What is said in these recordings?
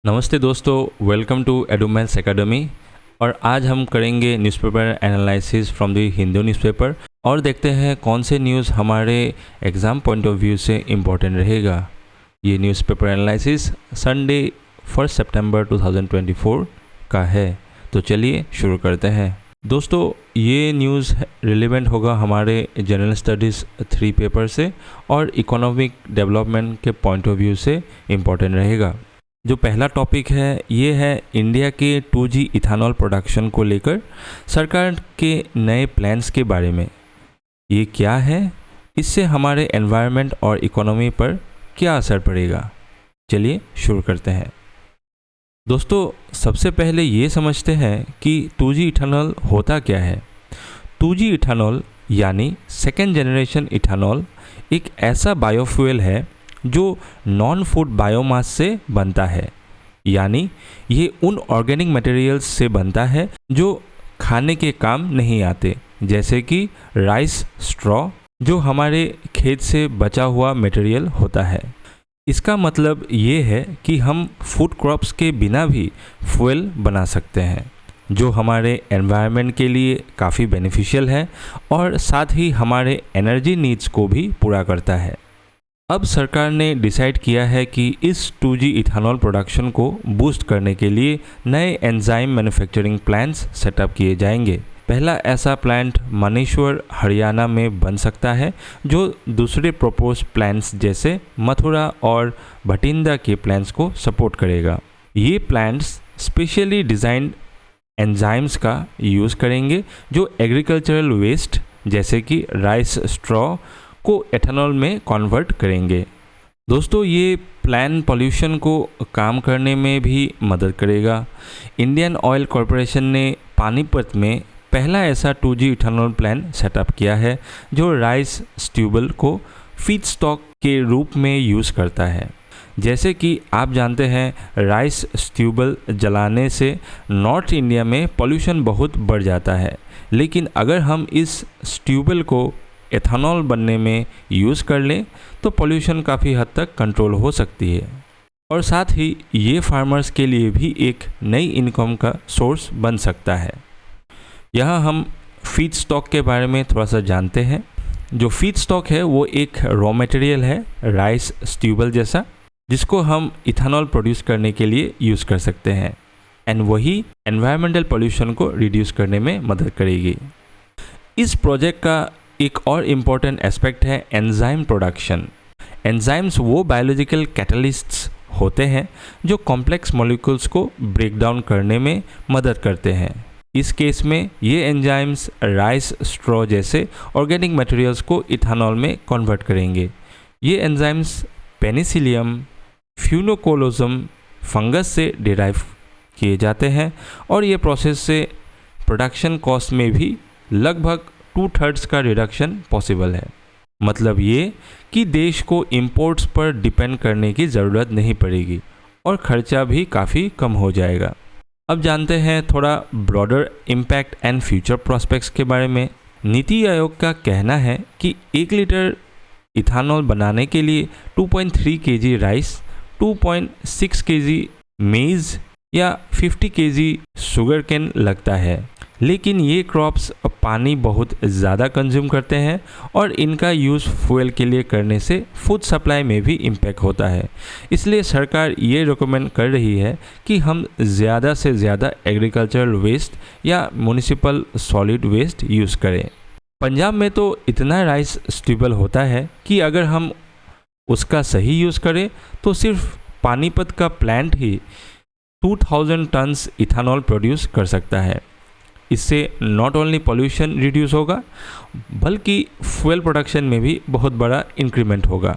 नमस्ते दोस्तों, welcome to एडुमेंस academy. और आज हम करेंगे newspaper analysis from the Hindu newspaper और देखते हैं कौन से न्यूज़ हमारे एग्ज़ाम पॉइंट ऑफ व्यू से इम्पोर्टेंट रहेगा। ये न्यूज़पेपर एनालिसिस संडे 1 सितंबर 2024 का है। तो चलिए शुरू करते हैं। दोस्तों, ये न्यूज़ रिलेवेंट होगा हमारे जनरल स्टडीज़ 3 पेपर से और इकोनॉमिक डेवलपमेंट के पॉइंट ऑफ व्यू से इम्पोर्टेंट रहेगा। जो पहला टॉपिक है ये है इंडिया के 2G इथानॉल प्रोडक्शन को लेकर सरकार के नए प्लान्स के बारे में। ये क्या है, इससे हमारे एनवायरनमेंट और इकोनॉमी पर क्या असर पड़ेगा। चलिए शुरू करते हैं। दोस्तों, सबसे पहले ये समझते हैं कि 2G इथानॉल होता क्या है। 2G इथानॉल यानी सेकेंड जनरेशन इथानॉल एक ऐसा बायोफ्यूल है जो नॉन फूड बायोमास से बनता है, यानी ये उन ऑर्गेनिक मटेरियल्स से बनता है जो खाने के काम नहीं आते, जैसे कि राइस स्ट्रॉ जो हमारे खेत से बचा हुआ मटेरियल होता है। इसका मतलब ये है कि हम फूड क्रॉप्स के बिना भी फ्यूल बना सकते हैं, जो हमारे एनवायरनमेंट के लिए काफ़ी बेनिफिशियल है और साथ ही हमारे एनर्जी नीड्स को भी पूरा करता है। अब सरकार ने डिसाइड किया है कि इस 2G इथानॉल प्रोडक्शन को बूस्ट करने के लिए नए एंजाइम मैन्युफैक्चरिंग प्लांट्स सेटअप किए जाएंगे। पहला ऐसा प्लांट मनेश्वर हरियाणा में बन सकता है, जो दूसरे प्रपोज प्लांट्स जैसे मथुरा और भटिंडा के प्लांट्स को सपोर्ट करेगा। ये प्लांट्स स्पेशली डिज़ाइंड एंजाइम्स का यूज़ करेंगे जो एग्रीकल्चरल वेस्ट जैसे कि राइस स्ट्रॉ को एथेनॉल में कन्वर्ट करेंगे। दोस्तों, ये प्लान पॉल्यूशन को काम करने में भी मदद करेगा। इंडियन ऑयल कॉरपोरेशन ने पानीपत में पहला ऐसा 2G इथेनॉल प्लान सेटअप किया है जो राइस स्ट्यूबल को फीड स्टॉक के रूप में यूज़ करता है। जैसे कि आप जानते हैं, राइस स्ट्यूबल जलाने से नॉर्थ इंडिया में पॉल्यूशन बहुत बढ़ जाता है, लेकिन अगर हम इस स्ट्यूबल को एथेनॉल बनने में यूज़ कर लें तो पॉल्यूशन काफ़ी हद तक कंट्रोल हो सकती है और साथ ही ये फार्मर्स के लिए भी एक नई इनकम का सोर्स बन सकता है। यहाँ हम फीड स्टॉक के बारे में थोड़ा सा जानते हैं। जो फीड स्टॉक है वो एक रॉ मटेरियल है राइस स्ट्यूबल जैसा, जिसको हम इथेनॉल प्रोड्यूस करने के लिए यूज़ कर सकते हैं एंड वही एनवायरमेंटल पॉल्यूशन को रिड्यूस करने में मदद करेगी। इस प्रोजेक्ट का एक और इम्पॉर्टेंट एस्पेक्ट है एंजाइम प्रोडक्शन। एंजाइम्स वो बायोलॉजिकल कैटलिस्ट्स होते हैं जो कॉम्प्लेक्स मॉलिक्यूल्स को ब्रेक डाउन करने में मदद करते हैं। इस केस में ये एंजाइम्स राइस स्ट्रॉ जैसे ऑर्गेनिक मटेरियल्स को इथेनॉल में कन्वर्ट करेंगे। ये एंजाइम्स पेनिसिलियम फ्यूनोकोलोजम फंगस से डिराइव किए जाते हैं और ये प्रोसेस से प्रोडक्शन कॉस्ट में भी लगभग 2/3 का रिडक्शन पॉसिबल है। मतलब ये कि देश को इंपोर्ट्स पर डिपेंड करने की ज़रूरत नहीं पड़ेगी और खर्चा भी काफ़ी कम हो जाएगा। अब जानते हैं थोड़ा broader impact and future prospects के बारे में। नीति आयोग का कहना है कि 1 लीटर इथेनॉल बनाने के लिए 2.3 kg राइस, 2.6 kg मेज़ या 50 kg शुगर केन लगता है, लेकिन ये क्रॉप्स पानी बहुत ज़्यादा कंज्यूम करते हैं और इनका यूज़ फ्यूल के लिए करने से फूड सप्लाई में भी इम्पैक्ट होता है। इसलिए सरकार ये रिकमेंड कर रही है कि हम ज़्यादा से ज़्यादा एग्रीकल्चरल वेस्ट या म्युनिसिपल सॉलिड वेस्ट यूज़ करें। पंजाब में तो इतना राइस स्ट्यूबल होता है कि अगर हम उसका सही यूज़ करें तो सिर्फ पानीपत का प्लांट ही 2000 टन्स इथेनॉल प्रोड्यूस कर सकता है। इससे नॉट ओनली पॉल्यूशन रिड्यूस होगा बल्कि फ्यूल प्रोडक्शन में भी बहुत बड़ा इंक्रीमेंट होगा।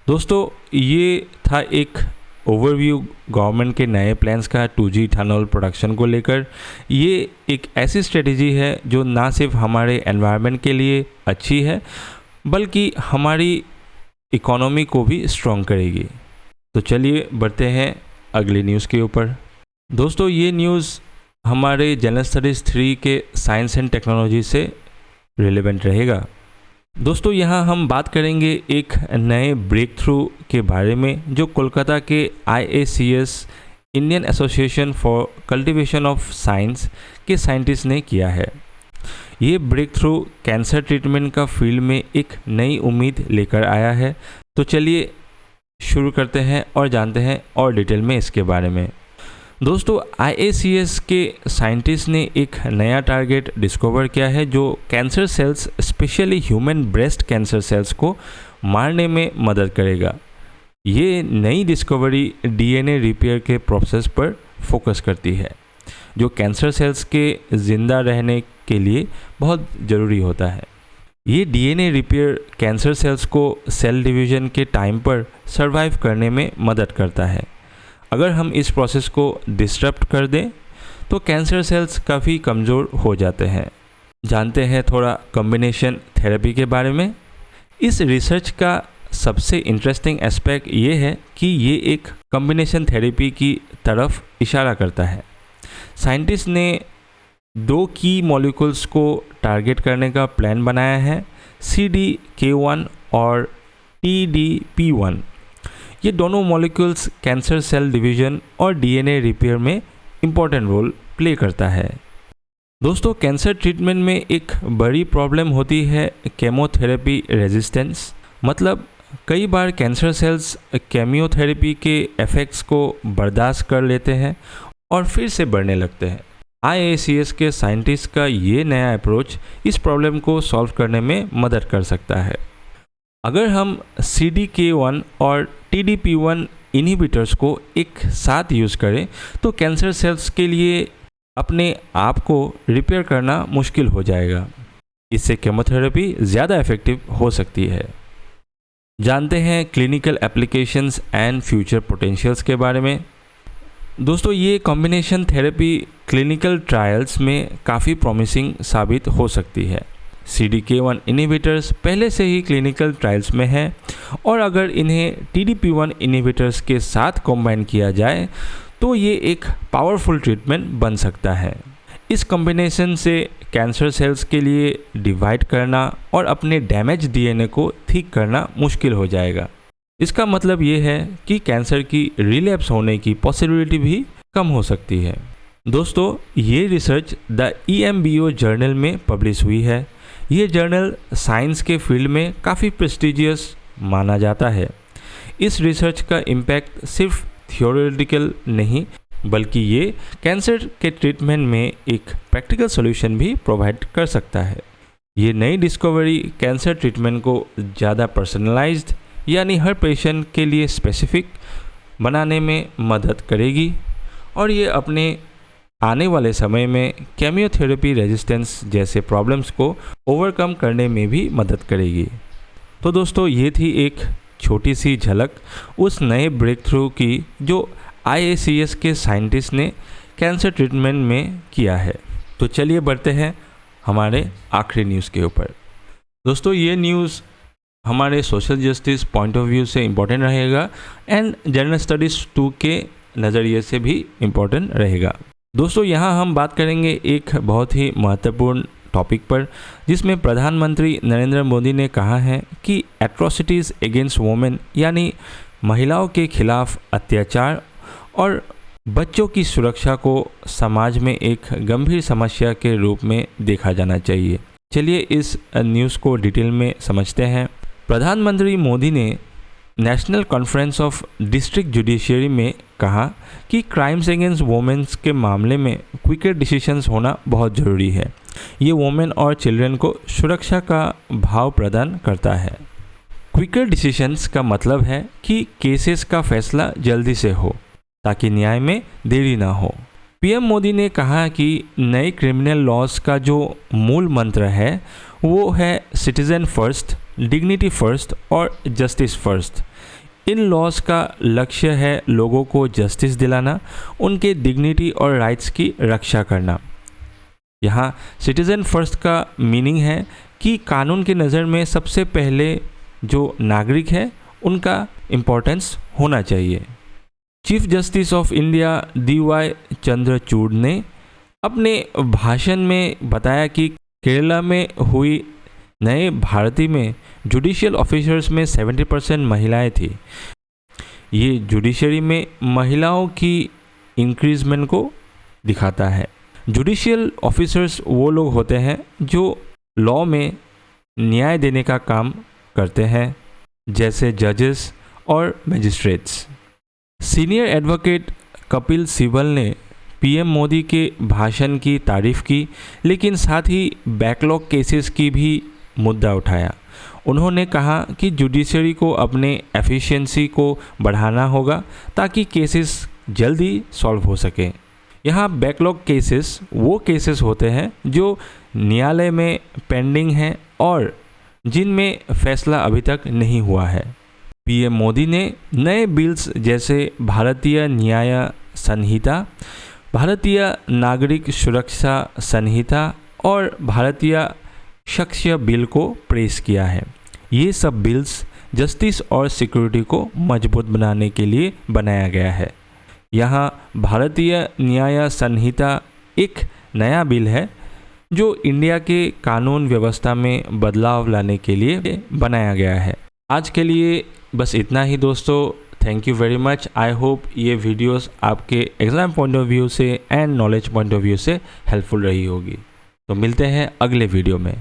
दोस्तों, ये था एक ओवरव्यू गवर्नमेंट के नए प्लान्स का 2G इथेनॉल प्रोडक्शन को लेकर। ये एक ऐसी स्ट्रेटेजी है जो ना सिर्फ हमारे एनवायरनमेंट के लिए अच्छी है बल्कि हमारी इकोनॉमी को भी स्ट्रॉन्ग करेगी। तो चलिए बढ़ते हैं अगली न्यूज़ के ऊपर। दोस्तों, ये न्यूज़ हमारे जनरल स्टडीज़ 3 के साइंस एंड टेक्नोलॉजी से रिलेवेंट रहेगा। दोस्तों यहाँ हम बात करेंगे एक नए ब्रेक थ्रू के बारे में जो कोलकाता के IACS Indian association for cultivation of science के साइंटिस्ट ने किया है। ये ब्रेक थ्रू कैंसर ट्रीटमेंट का फील्ड में एक नई उम्मीद लेकर आया है। तो चलिए शुरू करते हैं और जानते हैं और डिटेल में इसके बारे में। दोस्तों IACS के साइंटिस्ट ने एक नया टारगेट डिस्कवर किया है जो cancer cells specially human breast cancer cells को मारने में मदद करेगा। ये नई डिस्कवरी DNA रिपेयर के प्रोसेस पर फोकस करती है जो कैंसर सेल्स के ज़िंदा रहने के लिए बहुत ज़रूरी होता है। ये DNA रिपेयर कैंसर सेल्स को सेल डिवीजन के टाइम पर सर्वाइव करने में मदद करता है। अगर हम इस प्रोसेस को डिस्टर्ब कर दें तो कैंसर सेल्स काफ़ी कमज़ोर हो जाते हैं। जानते हैं थोड़ा कॉम्बिनेशन थेरेपी के बारे में। इस रिसर्च का सबसे इंटरेस्टिंग एस्पेक्ट ये है कि ये एक कॉम्बिनेशन थेरेपी की तरफ इशारा करता है। साइंटिस्ट ने 2 की मॉलिक्यूल्स को टारगेट करने का प्लान बनाया है, CDK1 और TDP1। ये दोनों मॉलिक्यूल्स कैंसर सेल डिवीजन और DNA रिपेयर में इम्पॉर्टेंट रोल प्ले करता है। दोस्तों कैंसर ट्रीटमेंट में एक बड़ी प्रॉब्लम होती है केमोथेरेपी रेजिस्टेंस। मतलब कई बार कैंसर सेल्स केमियोथेरेपी के इफ़ेक्ट्स को बर्दाश्त कर लेते हैं और फिर से बढ़ने लगते हैं। IACS के साइंटिस्ट का ये नया अप्रोच इस प्रॉब्लम को सॉल्व करने में मदद कर सकता है। अगर हम CDK1 और TDP1 इनहिबिटर्स को एक साथ यूज़ करें तो कैंसर सेल्स के लिए अपने आप को रिपेयर करना मुश्किल हो जाएगा। इससे केमोथेरेपी ज़्यादा इफ़ेक्टिव हो सकती है। जानते हैं clinical applications and future potentials के बारे में। दोस्तों ये कॉम्बिनेशन थेरेपी क्लिनिकल ट्रायल्स में काफ़ी प्रॉमिसिंग साबित हो सकती है। CDK1 इनहिबिटर्स पहले से ही क्लिनिकल ट्रायल्स में है और अगर इन्हें TDP1 इनहिबिटर्स के साथ कॉम्बाइन किया जाए तो ये एक पावरफुल ट्रीटमेंट बन सकता है। इस कॉम्बिनेशन से कैंसर सेल्स के लिए डिवाइड करना और अपने डैमेज DNA को ठीक करना मुश्किल हो जाएगा। इसका मतलब ये है कि कैंसर की रिलैप्स होने की पॉसिबिलिटी भी कम हो सकती है। दोस्तों ये रिसर्च द EMBO जर्नल में पब्लिश हुई है। ये जर्नल साइंस के फील्ड में काफ़ी प्रेस्टिजियस माना जाता है। इस रिसर्च का इम्पैक्ट सिर्फ थियोरेटिकल नहीं बल्कि ये कैंसर के ट्रीटमेंट में एक प्रैक्टिकल सॉल्यूशन भी प्रोवाइड कर सकता है। ये नई डिस्कवरी कैंसर ट्रीटमेंट को ज़्यादा पर्सनलाइज्ड यानी हर पेशेंट के लिए स्पेसिफिक बनाने में मदद करेगी और ये अपने आने वाले समय में केमियोथेरेपी रेजिस्टेंस जैसे प्रॉब्लम्स को ओवरकम करने में भी मदद करेगी। तो दोस्तों ये थी एक छोटी सी झलक उस नए ब्रेक थ्रू की जो IACS के साइंटिस्ट ने कैंसर ट्रीटमेंट में किया है। तो चलिए बढ़ते हैं हमारे आखिरी न्यूज़ के ऊपर। दोस्तों ये न्यूज़ हमारे social justice point of view से इम्पोर्टेंट रहेगा एंड जनरल स्टडीज़ 2 के नज़रिए से भी इम्पोर्टेंट रहेगा। दोस्तों यहाँ हम बात करेंगे एक बहुत ही महत्वपूर्ण टॉपिक पर जिसमें प्रधानमंत्री नरेंद्र मोदी ने कहा है कि एट्रोसिटीज़ अगेंस्ट वुमेन यानी महिलाओं के खिलाफ अत्याचार और बच्चों की सुरक्षा को समाज में एक गंभीर समस्या के रूप में देखा जाना चाहिए। चलिए इस न्यूज़ को डिटेल में समझते हैं। प्रधानमंत्री मोदी ने national conference of district judiciary में कहा कि क्राइम्स अगेंस्ट वुमेन्स के मामले में क्विकर डिसीजंस होना बहुत ज़रूरी है। ये वुमेन और चिल्ड्रन को सुरक्षा का भाव प्रदान करता है। क्विकर डिसीजंस का मतलब है कि केसेस का फैसला जल्दी से हो ताकि न्याय में देरी ना हो। PM मोदी ने कहा कि नए क्रिमिनल लॉज का जो मूल मंत्र है वो है सिटीज़न फर्स्ट, डिग्निटी फर्स्ट और जस्टिस फर्स्ट। इन लॉज का लक्ष्य है लोगों को जस्टिस दिलाना, उनके डिग्निटी और राइट्स की रक्षा करना। यहाँ सिटीज़न फर्स्ट का मीनिंग है कि कानून की नज़र में सबसे पहले जो नागरिक है उनका इम्पोर्टेंस होना चाहिए। Chief justice of India DY Chandrachud ने अपने भाषण में बताया कि केरला में हुई नए भारतीय में जुडिशियल ऑफिसर्स में 70% महिलाएं थी। ये जुडिशरी में महिलाओं की इंक्रीजमेंट को दिखाता है। जुडिशियल ऑफिसर्स वो लोग होते हैं जो लॉ में न्याय देने का काम करते हैं, जैसे जजेस और magistrates. Senior advocate Kapil Sibal ने पीएम मोदी के भाषण की तारीफ की, लेकिन साथ ही बैकलॉग केसेस की भी मुद्दा उठाया। उन्होंने कहा कि जुडिशरी को अपने एफिशिएंसी को बढ़ाना होगा ताकि केसेस जल्दी सॉल्व हो सके। यहाँ बैकलॉग केसेस वो केसेस होते हैं जो न्यायालय में पेंडिंग हैं और जिनमें फैसला अभी तक नहीं हुआ है। पीएम मोदी ने नए बिल्स जैसे भारतीय न्याय संहिता, भारतीय नागरिक सुरक्षा संहिता और भारतीय शख्सियत बिल को प्रेस किया है। ये सब बिल्स जस्टिस और सिक्योरिटी को मजबूत बनाने के लिए बनाया गया है। यहाँ भारतीय न्याय संहिता एक नया बिल है जो इंडिया के कानून व्यवस्था में बदलाव लाने के लिए बनाया गया है। आज के लिए बस इतना ही दोस्तों। Thank you very much. I hope ये वीडियोस आपके एग्ज़ाम पॉइंट ऑफ व्यू से and knowledge point of view से हेल्पफुल रही होगी। तो मिलते हैं अगले वीडियो में।